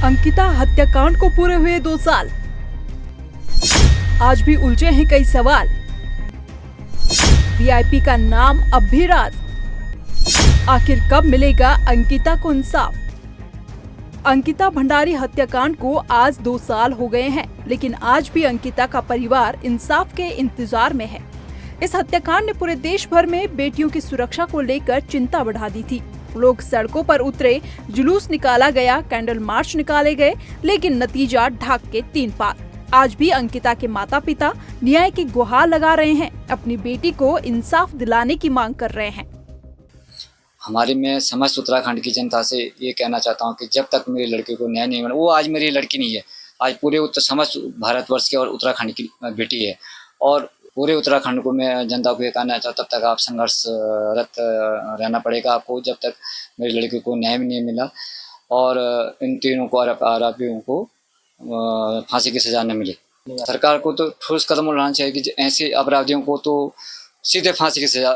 अंकिता हत्याकांड को पूरे हुए 2 साल, आज भी उलझे हैं कई सवाल। वीआईपी का नाम अब भी राज, आखिर कब मिलेगा अंकिता को इंसाफ? अंकिता भंडारी हत्याकांड को आज 2 साल हो गए हैं, लेकिन आज भी अंकिता का परिवार इंसाफ के इंतजार में है। इस हत्याकांड ने पूरे देश भर में बेटियों की सुरक्षा को लेकर चिंता बढ़ा दी थी। लोग सड़कों पर उतरे, जुलूस निकाला गया, कैंडल मार्च निकाले गए, लेकिन नतीजा ढाक के 3 पार। आज भी अंकिता के माता पिता न्याय की गुहार लगा रहे हैं, अपनी बेटी को इंसाफ दिलाने की मांग कर रहे हैं। मैं समस्त उत्तराखंड की जनता से ये कहना चाहता हूँ कि जब तक मेरी लड़की को न्याय नहीं मिला, वो आज मेरी लड़की नहीं है, आज पूरे समस्त भारतवर्ष के और उत्तराखंड की बेटी है। और पूरे उत्तराखंड को मैं जनता को ये कहना चाहता हूँ, तब तक आप संघर्षरत रहना पड़ेगा आपको, जब तक मेरी लड़की को न्याय नहीं मिला और इन तीनों को आरोपियों को फांसी की सजा न मिले। सरकार को तो ठोस कदम उठाना चाहिए कि ऐसे अपराधियों को तो सीधे फांसी की सजा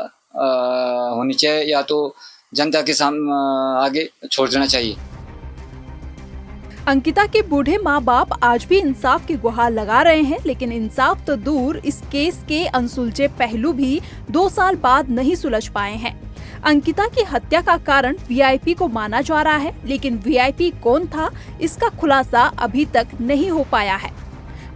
होनी चाहिए, या तो जनता के सामने आगे छोड़ देना चाहिए। अंकिता के बूढ़े माँ बाप आज भी इंसाफ की गुहार लगा रहे हैं, लेकिन इंसाफ तो दूर, इस केस के अनसुलझे पहलू भी 2 साल बाद नहीं सुलझ पाए हैं। अंकिता की हत्या का कारण वीआईपी को माना जा रहा है, लेकिन वीआईपी कौन था, इसका खुलासा अभी तक नहीं हो पाया है।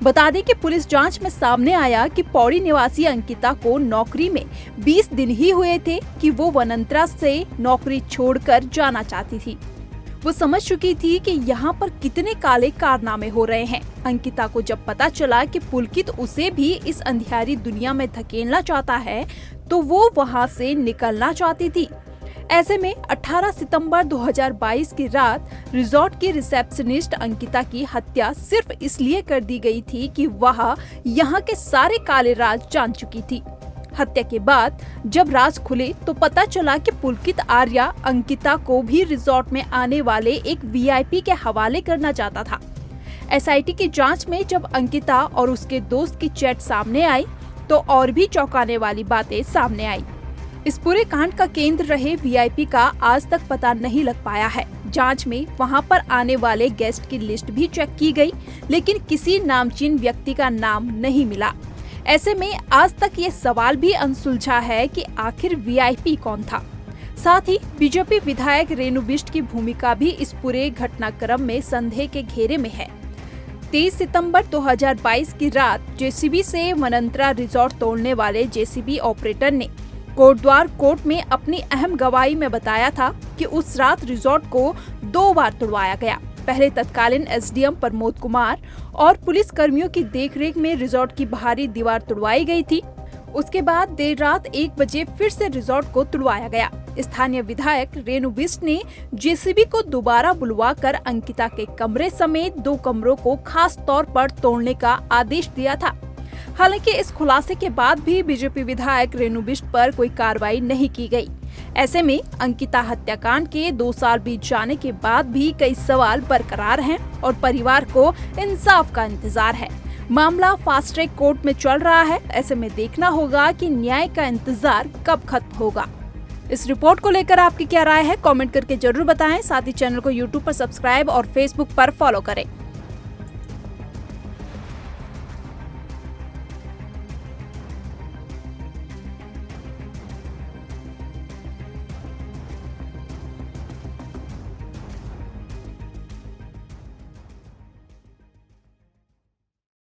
बता दें कि पुलिस जांच में सामने आया कि पौड़ी निवासी अंकिता को नौकरी में 20 दिन ही हुए थे कि वो वनंतरा से नौकरी छोड़कर जाना चाहती थी। वो समझ चुकी थी कि यहाँ पर कितने काले कारनामे हो रहे हैं। अंकिता को जब पता चला कि पुलकित उसे भी इस अंधियारी दुनिया में धकेलना चाहता है, तो वो वहाँ से निकलना चाहती थी। ऐसे में 18 सितंबर 2022 की रात रिजॉर्ट की रिसेप्शनिस्ट अंकिता की हत्या सिर्फ इसलिए कर दी गई थी कि वह यहाँ के सारे काले राज जान चुकी थी। हत्या के बाद जब राज खुले तो पता चला कि पुलकित आर्या अंकिता को भी रिजॉर्ट में आने वाले एक वीआईपी के हवाले करना चाहता था। एसआईटी की जांच में जब अंकिता और उसके दोस्त की चैट सामने आई तो और भी चौंकाने वाली बातें सामने आई। इस पूरे कांड का केंद्र रहे वीआईपी का आज तक पता नहीं लग पाया है। जांच में वहां पर आने वाले गेस्ट की लिस्ट भी चेक की गई, लेकिन किसी नामचीन व्यक्ति का नाम नहीं मिला। ऐसे में आज तक ये सवाल भी अनसुलझा है कि आखिर वीआईपी कौन था। साथ ही बीजेपी विधायक रेणु बिष्ट की भूमिका भी इस पूरे घटनाक्रम में संदेह के घेरे में है। 23 सितंबर 2022 की रात जेसीबी से वनंतरा रिजॉर्ट तोड़ने वाले जेसीबी ऑपरेटर ने कोटद्वार कोर्ट में अपनी अहम गवाही में बताया था कि उस रात रिजॉर्ट को 2 बार तोड़वाया गया। पहले तत्कालीन एसडीएम प्रमोद कुमार और पुलिस कर्मियों की देखरेख में रिजॉर्ट की बाहरी दीवार तुड़वाई गई थी। उसके बाद देर रात 1 बजे फिर से रिजॉर्ट को तुड़वाया गया। स्थानीय विधायक रेणु बिष्ट ने जेसीबी को दोबारा बुलवाकर अंकिता के कमरे समेत 2 कमरों को खास तौर पर तोड़ने का आदेश दिया था। हालांकि इस खुलासे के बाद भी बीजेपी विधायक रेणु बिष्ट पर कोई कार्रवाई नहीं की गई। ऐसे में अंकिता हत्याकांड के 2 साल बीत जाने के बाद भी कई सवाल बरकरार हैं और परिवार को इंसाफ का इंतजार है। मामला फास्ट ट्रैक कोर्ट में चल रहा है। ऐसे में देखना होगा कि न्याय का इंतजार कब खत्म होगा। इस रिपोर्ट को लेकर आपकी क्या राय है, कमेंट करके जरूर बताएं। साथ ही चैनल को यूट्यूब पर सब्सक्राइब और फेसबुक पर फॉलो करें।